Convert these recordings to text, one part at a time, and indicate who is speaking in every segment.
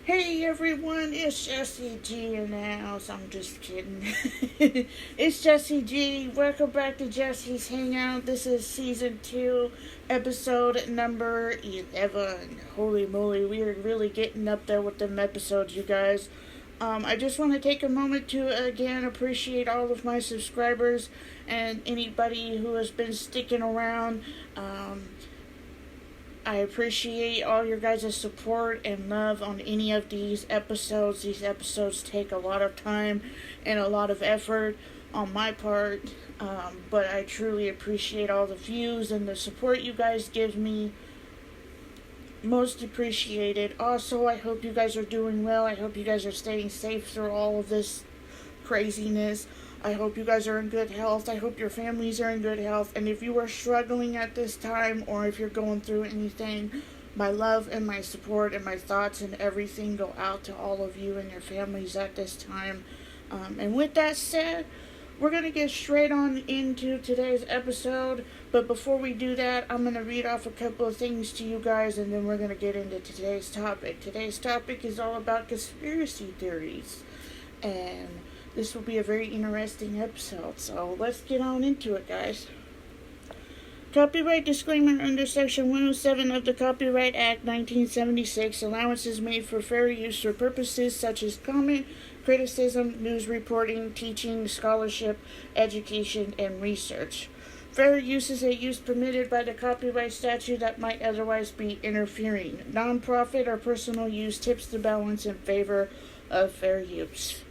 Speaker 1: Hey everyone, it's Jessie G in the house. I'm just kidding. It's Jessie G. Welcome back to Jessie's Hangout. This is season 2, episode number 11. Holy moly, we are really getting up there with them episodes, you guys. I just want to take a moment to again appreciate all of my subscribers and anybody who has been sticking around. I appreciate all your guys' support and love on any of these episodes. These episodes take a lot of time and a lot of effort on my part, but I truly appreciate all the views and the support you guys give me. Most appreciated. Also, I hope you guys are doing well. I hope you guys are staying safe through all of this craziness. I hope you guys are in good health. I hope your families are in good health. And if you are struggling at this time or if you're going through anything, my love and my support and my thoughts and everything go out to all of you and your families at this time. And with that said, we're going to get straight on into today's episode. But before we do that, I'm going to read off a couple of things to you guys and then we're going to get into today's topic. Today's topic is all about conspiracy theories. And this will be a very interesting episode, so let's get on into it, guys. Copyright disclaimer under Section 107 of the Copyright Act 1976. Allowances made for fair use for purposes such as comment, criticism, news reporting, teaching, scholarship, education, and research. Fair use is a use permitted by the copyright statute that might otherwise be interfering. Non-profit or personal use tips the balance in favor of fair use.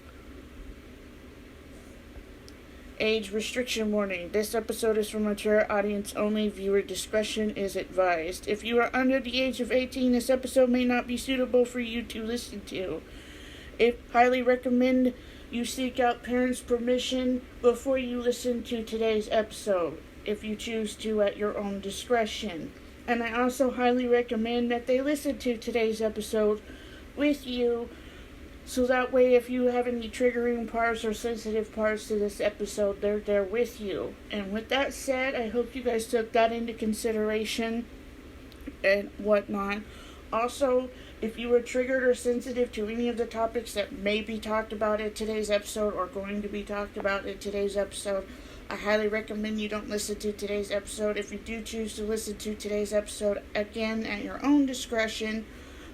Speaker 1: Age restriction warning. This episode is for mature audience only. Viewer discretion is advised. If you are under the age of 18, this episode may not be suitable for you to listen to. I highly recommend you seek out parents' permission before you listen to today's episode, if you choose to at your own discretion. And I also highly recommend that they listen to today's episode with you, so that way if you have any triggering parts or sensitive parts to this episode, they're there with you. And with that said, I hope you guys took that into consideration and whatnot. Also, if you were triggered or sensitive to any of the topics that may be talked about in today's episode or going to be talked about in today's episode, I highly recommend you don't listen to today's episode. If you do choose to listen to today's episode, again, at your own discretion,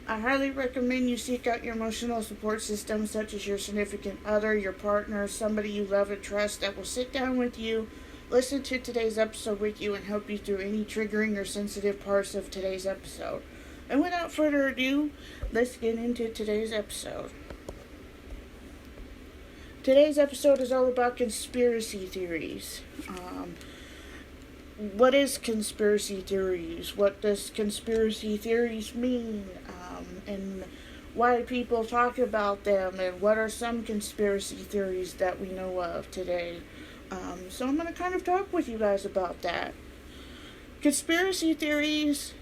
Speaker 1: I highly recommend you seek out your emotional support system, such as your significant other, your partner, somebody you love and trust that will sit down with you, listen to today's episode with you, and help you through any triggering or sensitive parts of today's episode. And without further ado, let's get into today's episode. Today's episode is all about conspiracy theories. What is conspiracy theories? What does conspiracy theories mean? And why people talk about them, and what are some conspiracy theories that we know of today. So I'm going to kind of talk with you guys about that. Conspiracy theories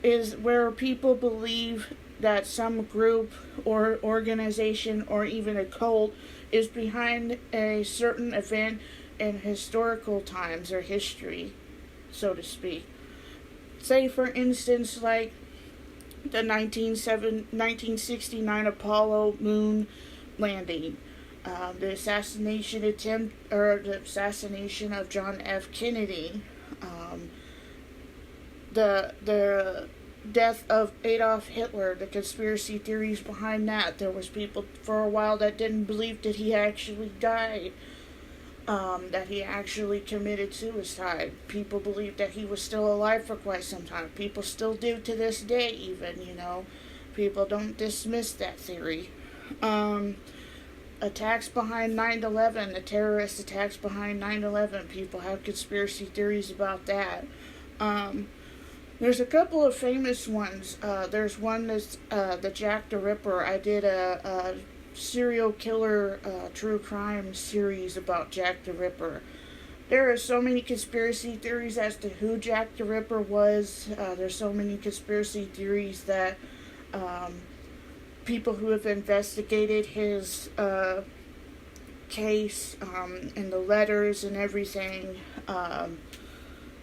Speaker 1: is where people believe that some group or organization or even a cult is behind a certain event in historical times or history, so to speak. Say, for instance, like the 1969 Apollo moon landing, the assassination attempt, or the assassination of John F. Kennedy, the death of Adolf Hitler, the conspiracy theories behind that. There was people for a while that didn't believe that he actually died, that he actually committed suicide. People believed that he was still alive for quite some time. People still do to this day, even, People don't dismiss that theory. Attacks behind 9/11, the terrorist attacks behind 9/11, people have conspiracy theories about that. There's a couple of famous ones. There's one that's the Jack the Ripper. I did a serial killer true crime series about Jack the Ripper. There are so many conspiracy theories as to who Jack the Ripper was. There's so many conspiracy theories that people who have investigated his case and the letters and everything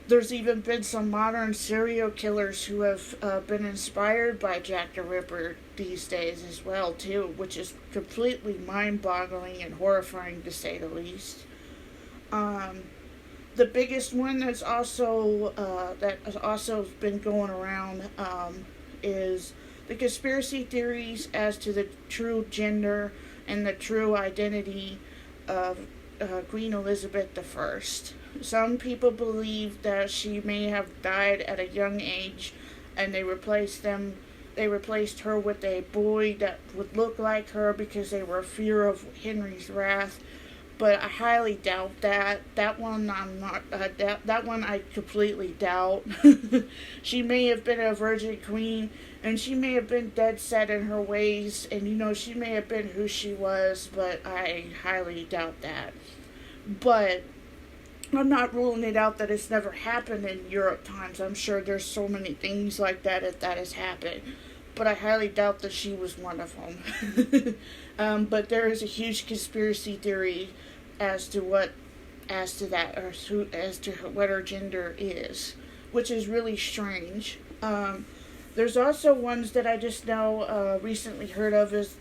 Speaker 1: There's even been some modern serial killers who have been inspired by Jack the Ripper these days as well, too, which is completely mind-boggling and horrifying to say the least. The biggest one that's also that has also been going around is the conspiracy theories as to the true gender and the true identity of Queen Elizabeth I. Some people believe that she may have died at a young age, and they replaced her with a boy that would look like her because they were fear of Henry's wrath. But I highly doubt that. That one I'm not. That one I completely doubt. She may have been a virgin queen, and she may have been dead set in her ways, and she may have been who she was. But I highly doubt that. But I'm not ruling it out that it's never happened in Europe times. I'm sure there's so many things like that if that has happened. But I highly doubt that she was one of them. But there is a huge conspiracy theory as to what her gender is, which is really strange. There's also ones that I just know recently heard of is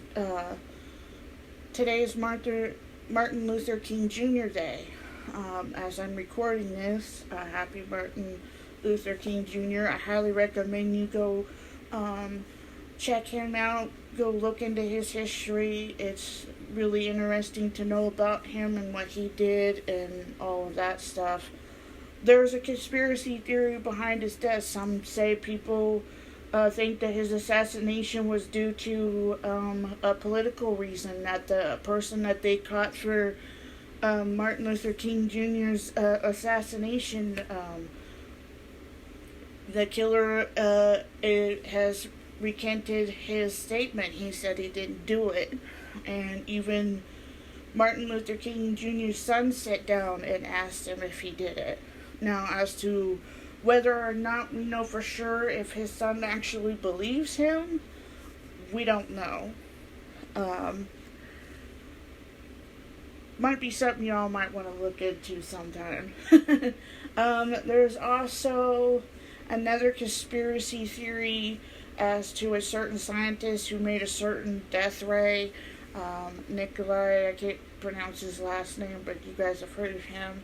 Speaker 1: today is Martin Luther King Jr. Day. As I'm recording this, happy Martin Luther King Jr. I highly recommend you go check him out, go look into his history. It's really interesting to know about him and what he did and all of that stuff. There's a conspiracy theory behind his death. Some say people think that his assassination was due to a political reason, that the person that they caught for Martin Luther King Jr.'s assassination, the killer has recanted his statement. He said he didn't do it. And even Martin Luther King Jr.'s son sat down and asked him if he did it. Now, as to whether or not we know for sure if his son actually believes him, we don't know. Might be something y'all might want to look into sometime. There's also another conspiracy theory as to a certain scientist who made a certain death ray. Nikolai, I can't pronounce his last name, but you guys have heard of him.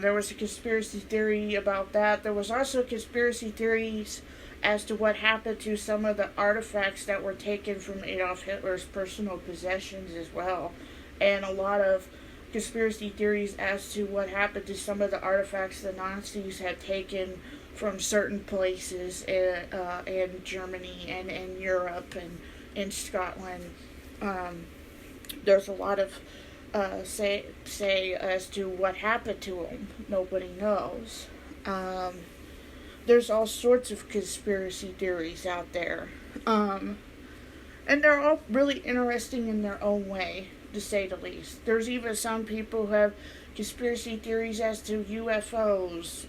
Speaker 1: There was a conspiracy theory about that. There was also conspiracy theories as to what happened to some of the artifacts that were taken from Adolf Hitler's personal possessions as well. And a lot of conspiracy theories as to what happened to some of the artifacts the Nazis had taken from certain places in Germany and in Europe and in Scotland. There's a lot of say as to what happened to them. Nobody knows. There's all sorts of conspiracy theories out there. And they're all really interesting in their own way, to say the least. There's even some people who have conspiracy theories as to UFOs.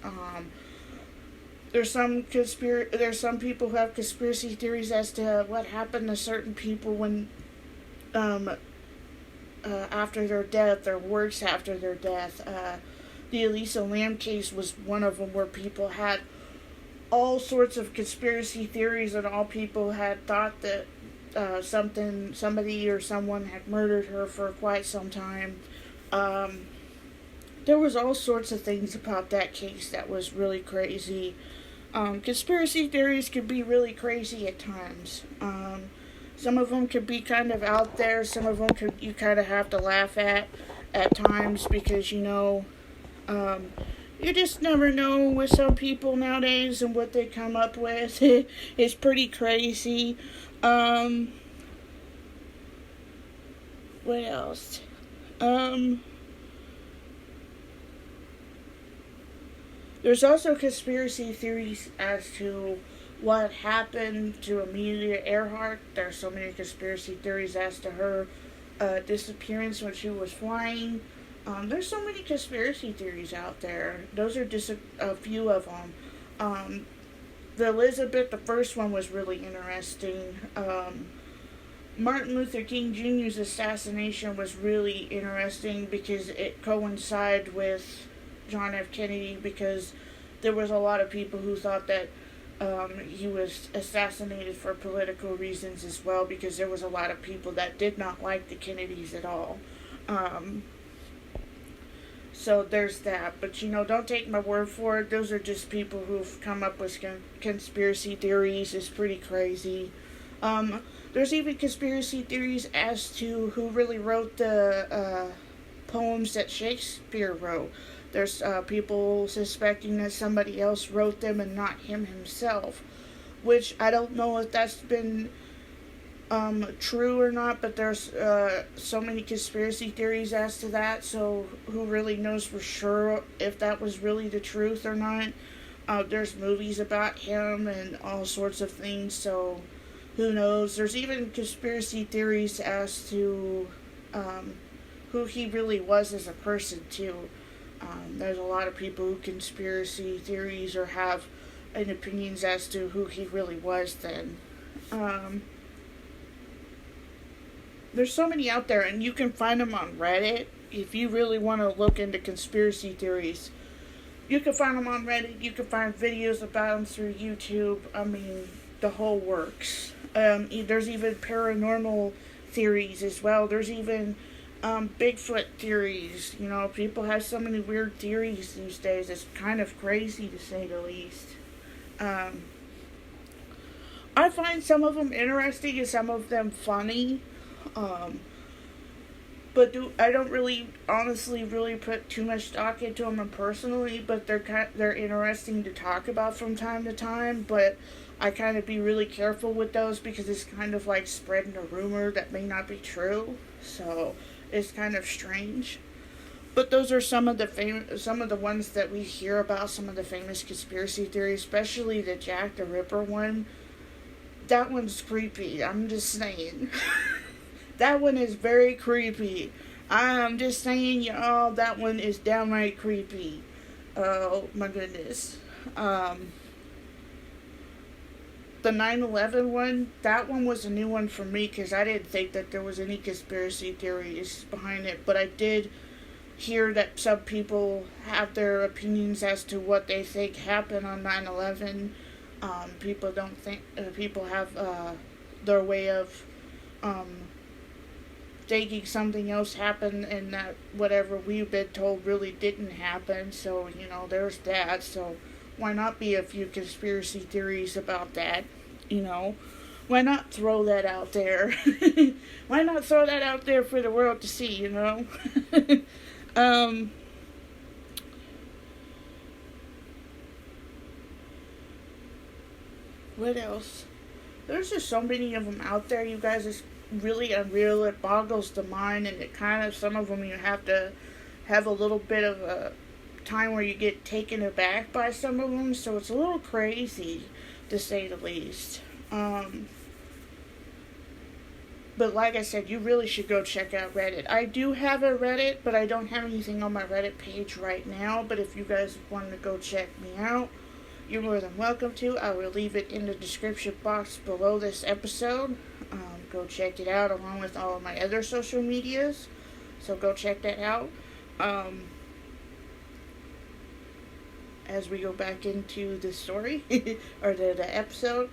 Speaker 1: There's some people who have conspiracy theories as to what happened to certain people when after their death, or worse after their death. The Elisa Lam case was one of them, where people had all sorts of conspiracy theories, and all people had thought that somebody or someone had murdered her for quite some time. There was all sorts of things about that case that was really crazy. Conspiracy theories could be really crazy at times. Some of them could be kind of out there. Some of them you kind of have to laugh at times, because you just never know with some people nowadays and what they come up with. It's pretty crazy. What else? There's also conspiracy theories as to what happened to Amelia Earhart. There's so many conspiracy theories as to her disappearance when she was flying. There's so many conspiracy theories out there. Those are just a few of them. The Elizabeth I one was really interesting. Martin Luther King Jr.'s assassination was really interesting because it coincided with John F. Kennedy, because there was a lot of people who thought that he was assassinated for political reasons as well, because there was a lot of people that did not like the Kennedys at all. So there's that. But, don't take my word for it. Those are just people who've come up with conspiracy theories. It's pretty crazy. There's even conspiracy theories as to who really wrote the poems that Shakespeare wrote. There's people suspecting that somebody else wrote them and not him himself, which I don't know if that's been true or not, but there's so many conspiracy theories as to that, so who really knows for sure if that was really the truth or not. There's movies about him and all sorts of things, so who knows. There's even conspiracy theories as to who he really was as a person, too. There's a lot of people who conspiracy theories or have an opinions as to who he really was then. There's so many out there, and you can find them on Reddit. If you really want to look into conspiracy theories, you can find them on Reddit. You can find videos about them through YouTube. I mean, the whole works. There's even paranormal theories as well. There's even Bigfoot theories. People have so many weird theories these days. It's kind of crazy, to say the least. I find some of them interesting and some of them funny. But I don't really, honestly, really put too much stock into them personally. But they're interesting to talk about from time to time. But I kind of be really careful with those, because it's kind of like spreading a rumor that may not be true. So it's kind of strange. But those are some of the ones that we hear about, some of the famous conspiracy theories, especially the Jack the Ripper one. That one's creepy. I'm just saying. That one is very creepy. I'm just saying, y'all, that one is downright creepy. Oh my goodness. The 9/11 one, that one was a new one for me, because I didn't think that there was any conspiracy theories behind it, but I did hear that some people have their opinions as to what they think happened on 9/11. People have their way of thinking something else happened, and that whatever we've been told really didn't happen. So, there's that. So why not be a few conspiracy theories about that? Why not throw that out there? Why not throw that out there for the world to see, What else? There's just so many of them out there, you guys. It's really unreal. It boggles the mind, and it kind of, some of them you have to have a little bit of a time where you get taken aback by some of them, so it's a little crazy, to say the least. But like I said, you really should go check out Reddit. I do have a Reddit, but I don't have anything on my Reddit page right now. But if you guys want to go check me out, you're more than welcome to. I will leave it in the description box below this episode. Go check it out, along with all of my other social medias. So go check that out. As we go back into the story, or the episode.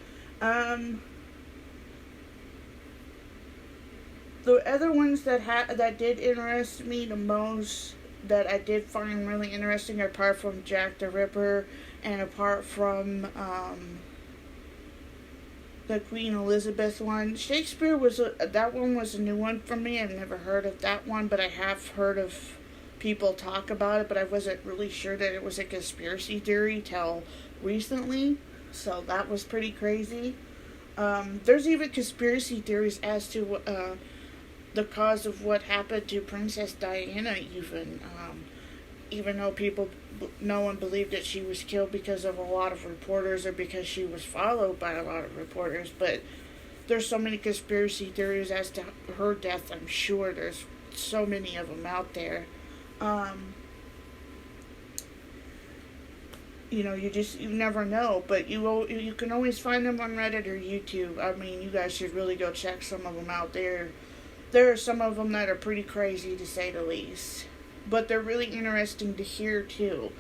Speaker 1: The other ones that did interest me the most, that I did find really interesting, apart from Jack the Ripper, and apart from the Queen Elizabeth one, Shakespeare that one was a new one for me. I've never heard of that one, but I have heard of people talk about it, but I wasn't really sure that it was a conspiracy theory till recently, so that was pretty crazy. There's even conspiracy theories as to the cause of what happened to Princess Diana, even though no one believed that she was killed because of a lot of reporters, or because she was followed by a lot of reporters. But there's so many conspiracy theories as to her death. I'm sure there's so many of them out there. You never know, but you can always find them on Reddit or YouTube. I mean, you guys should really go check some of them out there. There are some of them that are pretty crazy, to say the least, but they're really interesting to hear too.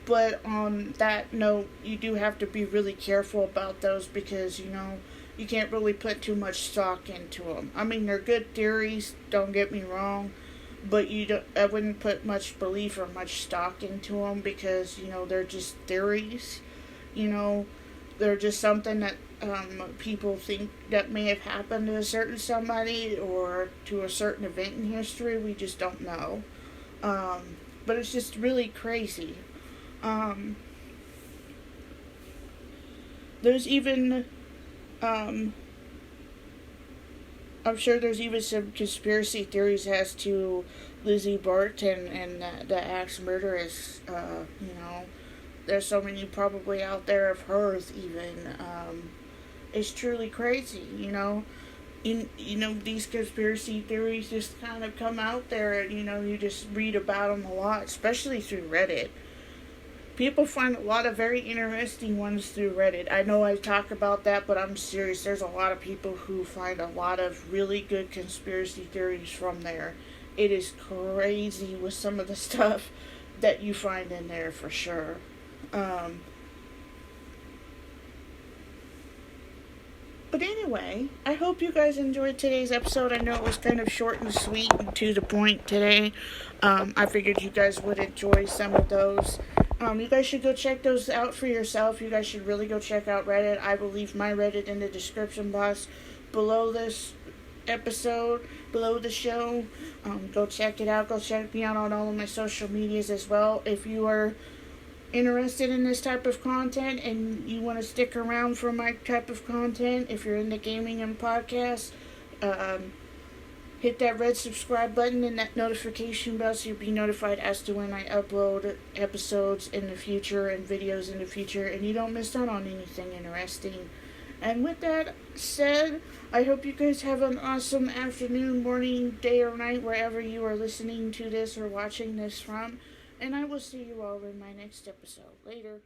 Speaker 1: But on that note, you do have to be really careful about those because, you can't really put too much stock into them. I mean, they're good theories, don't get me wrong, but I wouldn't put much belief or much stock into them because, they're just theories. You know, they're just something that people think that may have happened to a certain somebody or to a certain event in history. We just don't know. But it's just really crazy. There's even, I'm sure there's even some conspiracy theories as to Lizzie Barton and the axe murderess. There's so many probably out there of hers even. It's truly crazy, these conspiracy theories just kind of come out there and, you just read about them a lot, especially through Reddit. People find a lot of very interesting ones through Reddit. I know I talk about that, but I'm serious. There's a lot of people who find a lot of really good conspiracy theories from there. It is crazy with some of the stuff that you find in there for sure. But anyway, I hope you guys enjoyed today's episode. I know it was kind of short and sweet and to the point today. I figured you guys would enjoy some of those. You guys should go check those out for yourself. You guys should really go check out Reddit. I will leave my Reddit in the description box below this episode, below the show. Go check it out. Go check me out on all of my social medias as well. If you are interested in this type of content and you want to stick around for my type of content, if you're into gaming and podcasts, hit that red subscribe button and that notification bell so you'll be notified as to when I upload episodes in the future and videos in the future and you don't miss out on anything interesting. And with that said, I hope you guys have an awesome afternoon, morning, day, or night wherever you are listening to this or watching this from. And I will see you all in my next episode. Later.